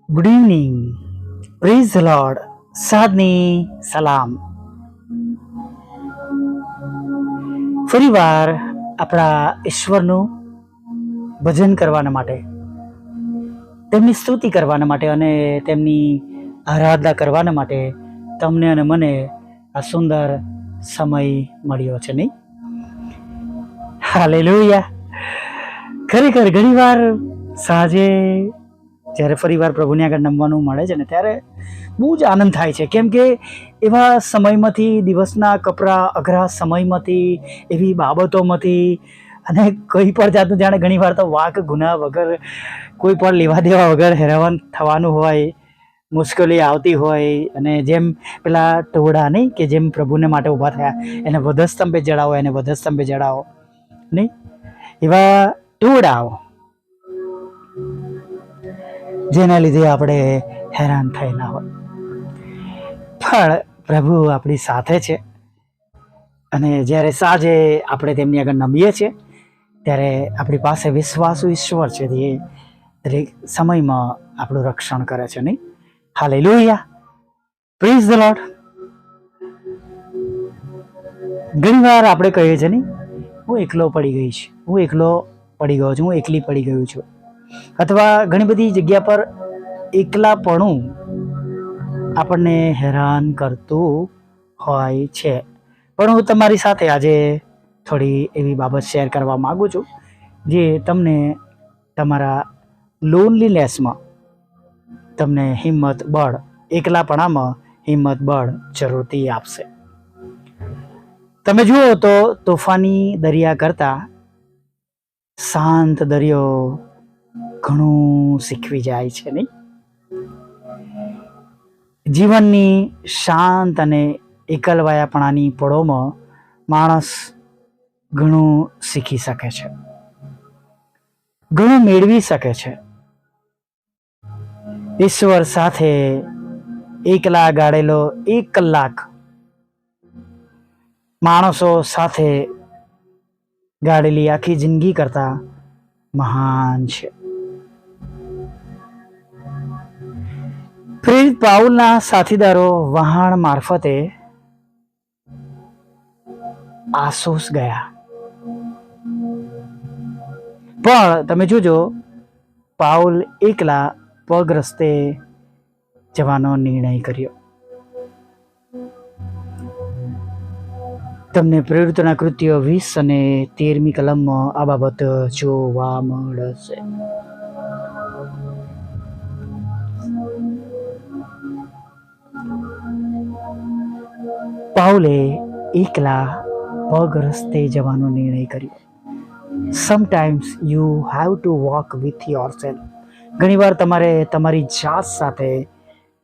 Good evening, praise the Lord, સાદની સલામ. ફરીવાર આપણા ઈશ્વરનું ભજન કરવાના માટે, તેમની સ્તુતિ કરવાના માટે અને તેમની આરાધના કરવાના માટે તમને અને મને આ સુંદર સમય મળ્યો છે, નહીં? હાલેલુયા. ખરેખર ઘણીવાર સાંજે જ્યારે ફરીવાર પ્રભુની આગળ નમવાનું મળે છે ને, ત્યારે બહુ જ આનંદ થાય છે. કેમ કે એવા સમયમાંથી, દિવસના કપરા અઘરા સમયમાંથી, એવી બાબતોમાંથી અને કોઈ પણ જાતનું, જાણે ઘણીવાર તો વાક ગુના વગર, કોઈ પણ લેવા દેવા વગર હેરાન થવાનું હોય, મુશ્કેલી આવતી હોય, અને જેમ પેલા ટોળા નહીં કે જેમ પ્રભુને માટે ઊભા થયા, એને વધસ્તંભે જડાવો, એને વધસ્તંભે જડાવો, નહીં? એવા ટોળાઓ જેના લીધે આપણે હેરાન થયેલા હોય, પણ પ્રભુ આપણી સાથે છે. અને જ્યારે સાંજે આપણે તેમની આગળ નમીએ છીએ, ત્યારે આપણી પાસે વિશ્વાસુ ઈશ્વર છે, તે દરેક સમયમાં આપણું રક્ષણ કરે છે, નહીં? Hallelujah, praise the lord. ઘણીવાર આપણે કહીએ છીએ, નહીં, હું એકલો પડી ગઈ છું, હું એકલો પડી ગયો છું, હું એકલી પડી ગયું છું. અથવા ઘણી બધી જગ્યા પર એકલાપણું આપણને હેરાન કરતું હોય છે. પણ હું તમારી સાથે આજે થોડી એવી બાબત શેર કરવા માગું છું, જે તમને તમારા લોનલીનેસમાં તમને હિંમત બળ, એકલાપણામાં હિંમત બળ જરૂરથી આપશે. તમે જુઓ તો તોફાની દરિયા કરતાં શાંત દરિયો ઘણું શીખવી જાય છે, નહીં? જીવનની શાંત અને એકલવાયાપણાની પળોમાં માણસ ઘણું શીખી શકે છે, ઘણું મેળવી શકે છે. ઈશ્વર સાથે એકલા ગાળેલો 1 કલાક માણસો સાથે ગાળેલી આખી જિંદગી કરતા મહાન છે. પ્રેરિત પાઉલના સાથીદારો વહાણ મારફતે આસોસ ગયા, પણ તમે જોજો, પાઉલ એકલા પગ રસ્તે જવાનો નિર્ણય કર્યો. તમને પ્રેરિતોના કૃત્યો 20 અને 13મી કલમમાં આ બાબત જોવા મળશે. પાઉલે એકલા પગ રસ્તે જવાનો નિર્ણય કર્યો. Sometimes you have to walk with yourself. ઘણીવાર તમારે તમારી જાત સાથે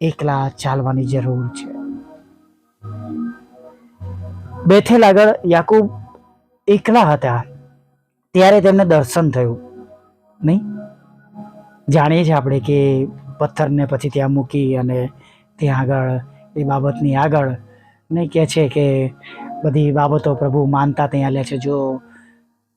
એકલા ચાલવાની જરૂર છે. બેથેલ આગળ યાકૂબ એકલા હતા, ત્યારે તેમને દર્શન થયું, નહીં? જાણીએ છીએ આપણે કે પથ્થરને પછી ત્યાં મૂકી અને ત્યાં આગળ એ બાબતની આગળ નહીં કહે છે કે બધી બાબતો પ્રભુ માનતા ત્યાં લે છે. જો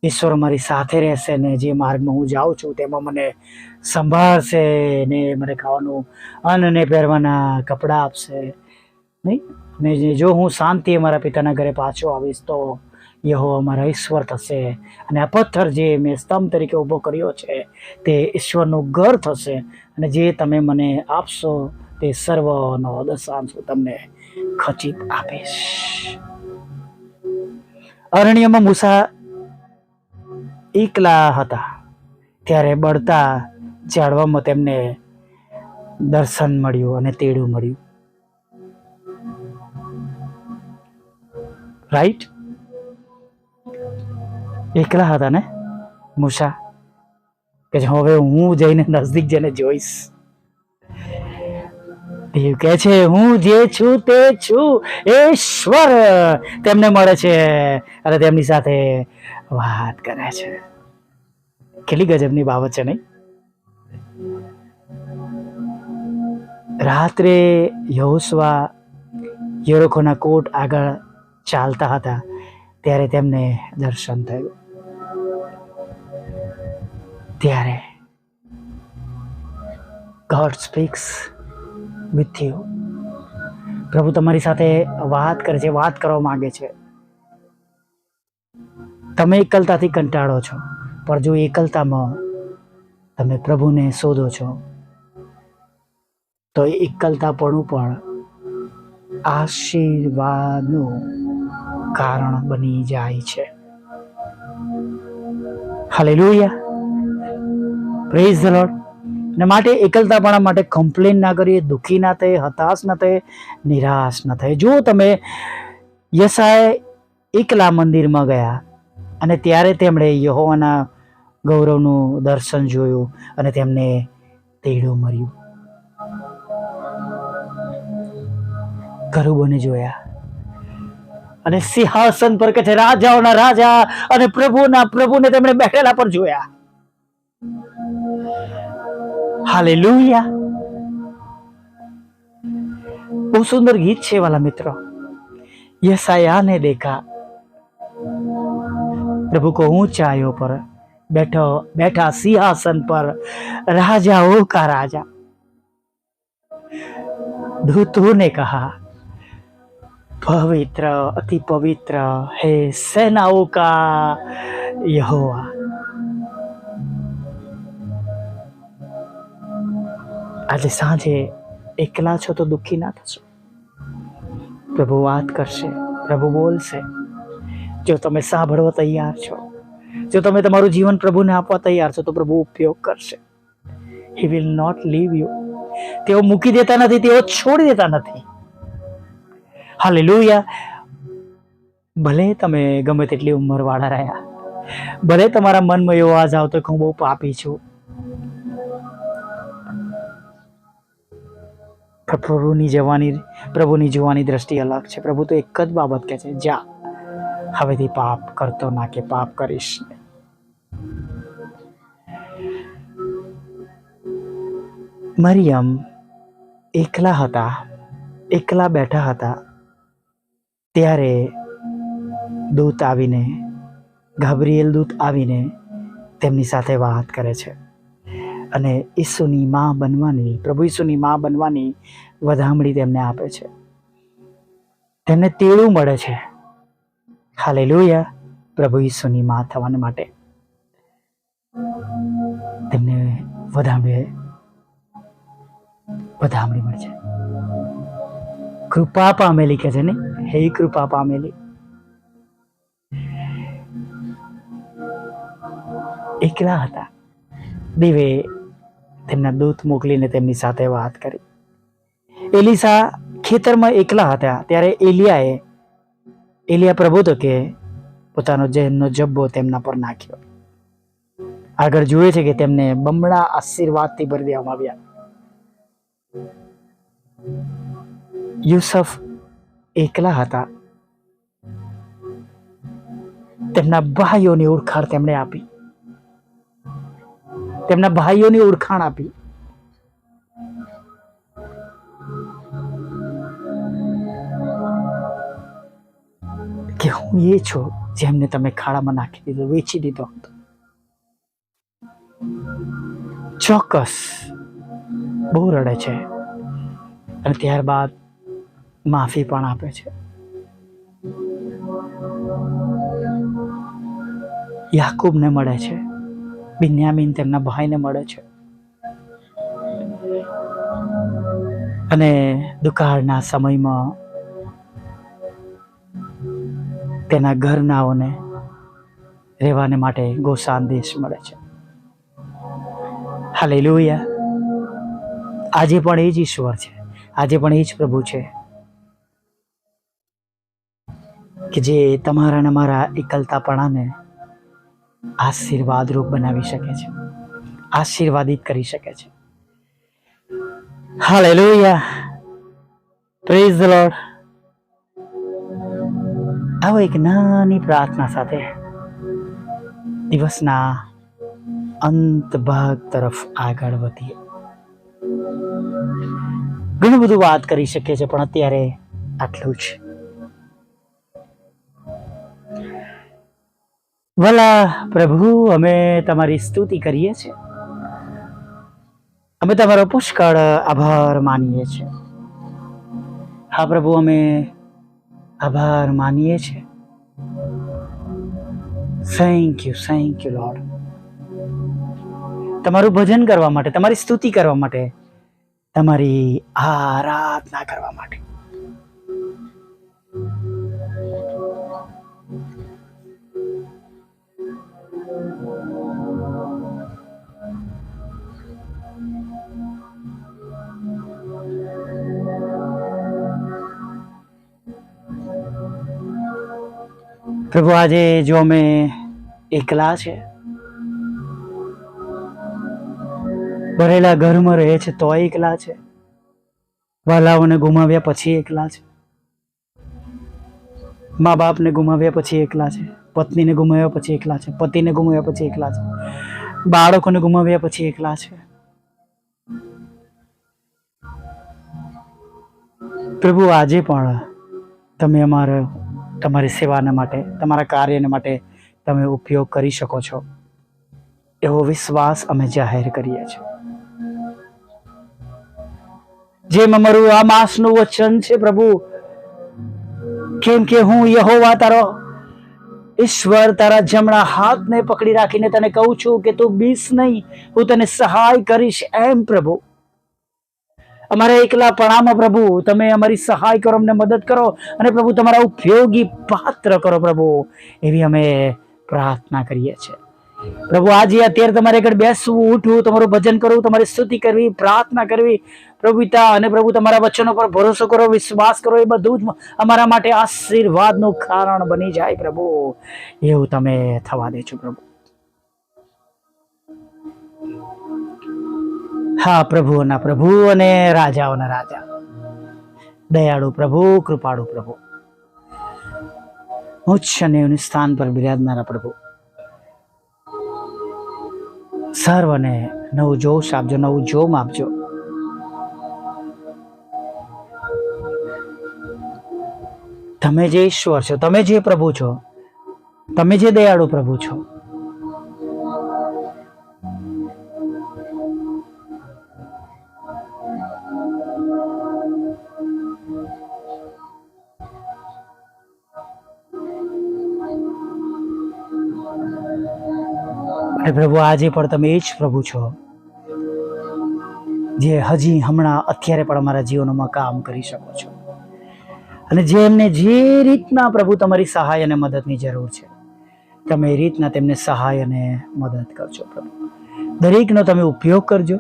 ઈશ્વર મારી સાથે રહેશે ને જે માર્ગમાં હું જાઉં છું તેમાં મને સંભાળશે ને મને ખાવાનું અન્ન ને પહેરવાના કપડાં આપશે, નહીં? ને જો હું શાંતિએ મારા પિતાના ઘરે પાછો આવીશ તો યહોવા મારા ઈશ્વર થશે, અને આ પથ્થર જે મેં સ્તંભ તરીકે ઊભો કર્યો છે તે ઈશ્વરનું ઘર થશે, અને જે તમે મને આપશો તે સર્વનો દશાંશ હું તમને ખચિત આપીશ. અરણ્યમાં મૂસા એકલા હતા, ત્યારે બળતા ઝાડવામાં તેમને દર્શન મળ્યું અને તેડું મળ્યું. રાઈટ? એકલા હતા ને મૂસા, કે હવે હું જઈને નજદીક જઈને જોઈશ. દેવ કહે છે, હું જે છું તે છું. ઈશ્વર તેમને મળે છે અને તેમની સાથે વાત કરે છે. કેટલી ગજબની બાબત છે, નહીં? રાત્રે યહોશુઆ યરીખોના કોટ આગળ ચાલતા હતા, ત્યારે તેમને દર્શન થયું. ત્યારે ગોડ સ્પીક્સ વિથ યુ. પ્રભુ તમારી સાથે વાત કરે છે, વાત કરવા માંગે છે. તમે એકલતાથી કંટાળો છો, પણ જો એકલતામાં તમે પ્રભુને શોધો છો તો એકલતાપણું પણ આશીર્વાદનું કારણ બની જાય છે. Hallelujah, praise the lord. ને માટે એકલતાપણા માટે કમ્પ્લેન ના કરીએ, દુઃખી ના થાય, હતાશ ના થાય, નિરાશ ના થાય. જો તમે યશાય એકલા મંદિરમાં ગયા અને ત્યારે તેમણે યહોવાના ગૌરવનું દર્શન જોયું અને તેમને તેડું મળ્યું. ગરુબોને જોયા અને સિંહાસન પર કે છે રાજાઓના રાજા અને પ્રભુને તેમણે બેઠેલા પર જોયા. હાલેલુયા. બહુ સુંદર ગીત છે વાલા મિત્રો. यसाया ने देखा प्रभु को ऊंचाइयों पर बैठा सिंहासन पर, राजाओं का राजा. दूतों ने कहा पवित्र अति पवित्र है सेनाओं का यहोवा. આજે સાંજે એકલા છો તો દુઃખી ના થશો. પ્રભુ વાત કરશે, પ્રભુ બોલશે. જો તમે સાંભળવા તૈયાર છો, જો તમે તમારું જીવન પ્રભુને આપવા તૈયાર છો તો પ્રભુ ઉપયોગ કરશે. He will not leave you. તેઓ મૂકી દેતા નથી, તેઓ છોડી દેતા નથી. હાલેલુયા. ભલે તમે ગમે તેટલી ઉંમર વાળા રહ્યા, ભલે તમારા મનમાં એવો આવાજ આવતો કે હું બહુ પાપી છું, પ્રભુની જોવાની દ્રષ્ટિ અલગ છે. પ્રભુ તો એક જ બાબત કહે છે, જા હવેથી પાપ કરતો ના કે પાપ કરીશ. મરિયમ એકલા હતા, એકલા બેઠા હતા, ત્યારે ગાબ્રિએલ દૂત આવીને તેમની સાથે વાત કરે છે અને ઈસુની માં બનવાની, પ્રભુ ઈસુની માં બનવાની વધામણી તેમને આપે છે. તેમને તેડું મળે છે. હાલેલુયા. પ્રભુ ઈસુની માં થવાને માટે તેમને વધામણી મળે છે. કૃપા પામેલી કહે છે ને, હે કૃપા પામેલી. એકલા હતા, દેવે તેમના દૂત મોકલીને તેમની સાથે વાત કરી. એલિસા ખેતરમાં એકલા હતા ત્યારે એલિયા પ્રભુ તો કે પોતાનો જેનનો જબ્બો તેમના પર નાખ્યો. આગળ જોઈએ છે કે તેમને બમણા આશીર્વાદથી ભરી દેવામાં આવ્યા. યુસુફ એકલા હતા, તેમના ભાઈઓની ઓળખાણ તેમણે આપી, તેમના ભાઈઓની ઓળખાણ આપી. કે હું એ છું જેમને તમે ખાડામાં નાખી દીધો, વેચી દીધો હતો. ચોક્કસ બહુ રડે છે અને ત્યારબાદ માફી પણ આપે છે. યાકૂબને મળે છે, બિન્યામીન તેમના ભાઈને મળે છે અને દુકાળના સમયમાં તેના ઘરનાઓને રહેવાને માટે ગોશાન દેશ મળે છે. હાલેલુયા. આજે પણ એ જ ઈશ્વર છે, આજે પણ એ જ પ્રભુ છે કે જે તમારા અને મારા એકલતાપણાને આશીર્વાદરૂપ બનાવી શકે છે, આશીર્વાદિત કરી શકે છે. હાલેલુયા. Praise the lord. આવો એક નાની પ્રાર્થના સાથે દિવસના અંત ભાગ તરફ આગળ વધીએ. ઘણું બધું વાત કરી શકીએ છીએ પણ અત્યારે આટલું જ. ભલા પ્રભુ, અમે તમારી સ્તુતિ કરીએ છીએ. અમે તમારો પુષ્કળ આભાર માનીએ છીએ. હા પ્રભુ, અમે આભાર માનીએ છીએ. Thank you lord. તમારું ભજન કરવા માટે, તમારી સ્તુતિ કરવા માટે, તમારી આરાધના કરવા માટે. પ્રભુ, આજે જો અમે એકલા છે, ભરેલા ઘરમાં રહે છે તો એકલા છે, વાલાઓને ગુમાવ્યા પછી એકલા છે, મા બાપને ગુમાવ્યા પછી એકલા છે, પત્નીને ગુમાવ્યા પછી એકલા છે, પતિને ગુમાવ્યા પછી એકલા છે, બાળકોને ગુમાવ્યા પછી એકલા છે. પ્રભુ, આજે પણ તમે તમારી સેવાના માટે, તમારા કાર્યને માટે તમે ઉપયોગ કરી શકો છો એવો વિશ્વાસ અમે જાહેર કરીએ છીએ. જેમ અમારું આ માસનું વચન છે પ્રભુ, કેમ કે હું યહોવા તારો ઈશ્વર તારા જમણા હાથને પકડી રાખીને તને કહું છું કે તું બીસ નહીં, હું તને સહાય કરીશ. એમ પ્રભુ, અમારા એકલાપણામાં પ્રભુ તમે અમારી સહાય કરો, અમને મદદ કરો અને પ્રભુ તમારા ઉપયોગી પાત્ર કરો પ્રભુ, એવી અમે પ્રાર્થના કરીએ છીએ. પ્રભુ, આજે અત્યારે તમારે આગળ બેસવું, ઉઠવું, તમારું ભજન કરવું, તમારી સ્તુતિ કરવી, પ્રાર્થના કરવી પ્રભુ પિતા, અને પ્રભુ તમારા વચનો પર ભરોસો કરો, વિશ્વાસ કરો, એ બધું જ અમારા માટે આશીર્વાદનું કારણ બની જાય પ્રભુ. એવું તમે થવા દેજો પ્રભુ. હા પ્રભુઓના પ્રભુ અને રાજાઓના રાજા, દયાળુ પ્રભુ, કૃપાળુ પ્રભુ, ઉચ્ચ અને ઉન્નત સ્થાન પર બિરાજનારા પ્રભુ, સર્વને નવું જોશ આપજો, નવું જોમ આપજો. તમે જે ઈશ્વર છો, તમે જે પ્રભુ છો, તમે જે દયાળુ પ્રભુ છો, અને પ્રભુ આજે પણ તમે એ જ પ્રભુ છો જે હજી હમણાં અત્યારે પણ અમારા જીવનમાં કામ કરી શકો છો, અને જેમને જે રીતના પ્રભુ તમારી સહાય અને મદદની જરૂર છે તમે એ રીતના તેમને સહાય અને મદદ કરજો પ્રભુ. દરેકનો તમે ઉપયોગ કરજો,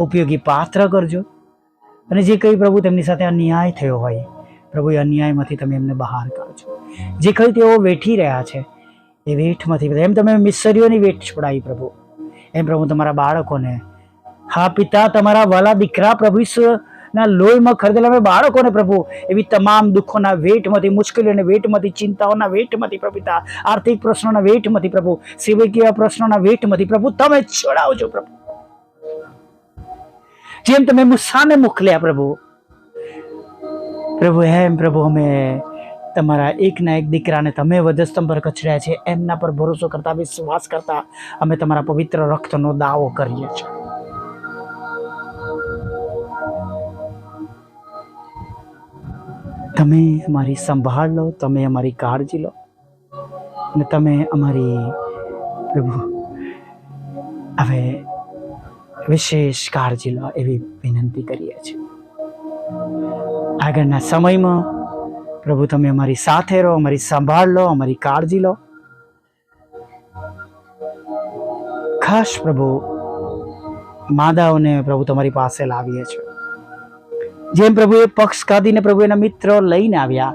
ઉપયોગી પાત્ર કરજો, અને જે કંઈ પ્રભુ તેમની સાથે અન્યાય થયો હોય પ્રભુ એ અન્યાયમાંથી તમે એમને બહાર કાઢજો. જે કંઈ તેઓ વેઠી રહ્યા છે એ વેઠમાંથી, એમ તમે મિસરીઓની વેઠ છોડાવી પ્રભુ, એમ પ્રભુ તમારા બાળકોને, હા પિતા, તમારા વાલા દીકરા પ્રભુ ઈશ્વરના લોહીમાં ખરીદેલા અમે બાળકોને પ્રભુ એવી તમામ દુઃખોના વેઠમાંથી, મુશ્કેલીઓના વેઠમાંથી, ચિંતાઓના વેઠમાંથી પ્રભુ પિતા, આર્થિક પ્રશ્નોના વેઠમાંથી પ્રભુ, સેવકીય પ્રશ્નોના વેઠમાંથી પ્રભુ તમે છોડાવજો પ્રભુ. જેમ તમે મૂસાને મોકલ્યા પ્રભુ, પ્રભુ એમ પ્રભુ અમે તમારા એકના એક દીકરાને તમે વધસ્તંભ પર કચડ્યા છે એમના પર ભરોસો કરતા, વિશ્વાસ કરતા અમે તમારા પવિત્ર રક્તનો દાવો કરીએ છીએ. તમે અમારી સંભાળ લો, તમે અમારી કાળજી લો, અને તમે અમારી પ્રભુ હવે વિશેષ કાળજી લો એવી વિનંતી કરીએ છીએ. આગળના સમયમાં પ્રભુ તમે અમારી સાથે રહો, અમારી સંભાળ લો, અમારી કાળજી લો. ખાસ પ્રભુ માદાઓને પ્રભુ તમારી પાસે લાવીએ છીએ. જેમ પ્રભુ એ પક્ષ કાઢીને પ્રભુ એના મિત્રો લઈને આવ્યા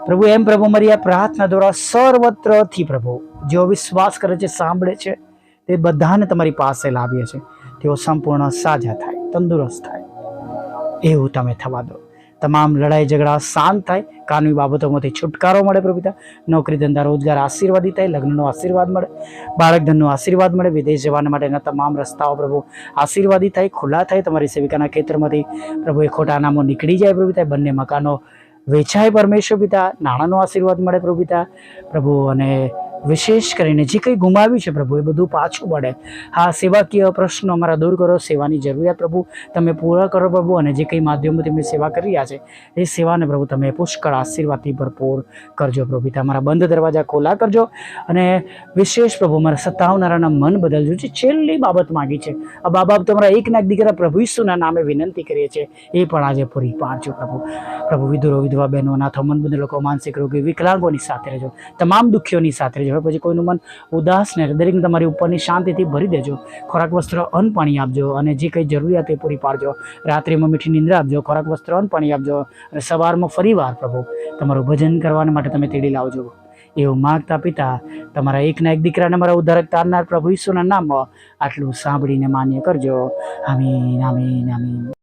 પ્રભુ, એમ પ્રભુ અમારી આ પ્રાર્થના દ્વારા સર્વત્રથી પ્રભુ જેઓ વિશ્વાસ કરે છે, સાંભળે છે, તે બધાને તમારી પાસે લાવીએ છીએ. તેઓ સંપૂર્ણ સાજા થાય, તંદુરસ્ત થાય એવું તમે થવા દો. તમામ લડાઈ ઝઘડા શાંત થાય, કાનૂની બાબતોમાંથી છુટકારો મળે પ્રભુ પિતા, નોકરી ધંધા રોજગાર આશીર્વાદી થાય, લગ્નનો આશીર્વાદ મળે, બાળક ધનનો આશીર્વાદ મળે, વિદેશ જવાના માટેના તમામ રસ્તાઓ પ્રભુ આશીર્વાદી થાય, ખુલ્લા થાય. તમારી સેવિકાના ખેતરમાંથી પ્રભુ એ ખોટા નામો નીકળી જાય પ્રભુ પિતા, બંને મકાનો વેચાય પરમેશ્વર પિતા, નાણાંનો આશીર્વાદ મળે પ્રભુ પિતા પ્રભુ, અને વિશેષ કરીને જે કંઈ ગુમાવ્યું છે પ્રભુ એ બધું પાછું મળે. હા, સેવાકીય પ્રશ્નો અમારા દૂર કરો, સેવાની જરૂરિયાત પ્રભુ તમે પૂરા કરો પ્રભુ, અને જે કંઈ માધ્યમોથી અમે સેવા કરી રહ્યા છે એ સેવાને પ્રભુ તમે પુષ્કળ આશીર્વાદથી ભરપૂર કરજો પ્રભુ. તમારા બંધ દરવાજા ખોલા કરજો, અને વિશેષ પ્રભુ અમારા સતાવનારાના મન બદલજો. જે છેલ્લી બાબત માગી છે આ બાબત તમારા એકના એક દીકરા પ્રભુ ઈસુના નામે વિનંતી કરીએ છીએ, એ પણ આજે પૂરી પાડજો પ્રભુ. પ્રભુ વિધુરો, વિધવા બહેનો, અનાથો, મંદબુદ્ધ લોકો, માનસિક રોગી, વિકલાંગોની સાથે રહેજો, તમામ દુઃખીઓની સાથે રહેજો. પછી કોઈનું મન ઉદાસ ને દરેકને તમારી ઉપરની શાંતિથી ભરી દેજો. ખોરાક, વસ્ત્ર, અન્ન, પાણી આપજો, અને જે કંઈ જરૂરિયાત એ પૂરી પાડજો. રાત્રિમાં મીઠી નિંદ્રા આપજો, ખોરાક, વસ્ત્ર, અન્ન, પાણી આપજો, અને સવારમાં ફરીવાર પ્રભુ તમારું ભજન કરવાને માટે તમે તેડી લાવજો. એવું માગતા પિતા તમારા એકના એક દીકરાને મારા ઉદ્ધારક તારનાર પ્રભુ ઈસુના નામમાં આટલું સાંભળીને માન્ય કરજો. આમીન, આમીન, આમીન.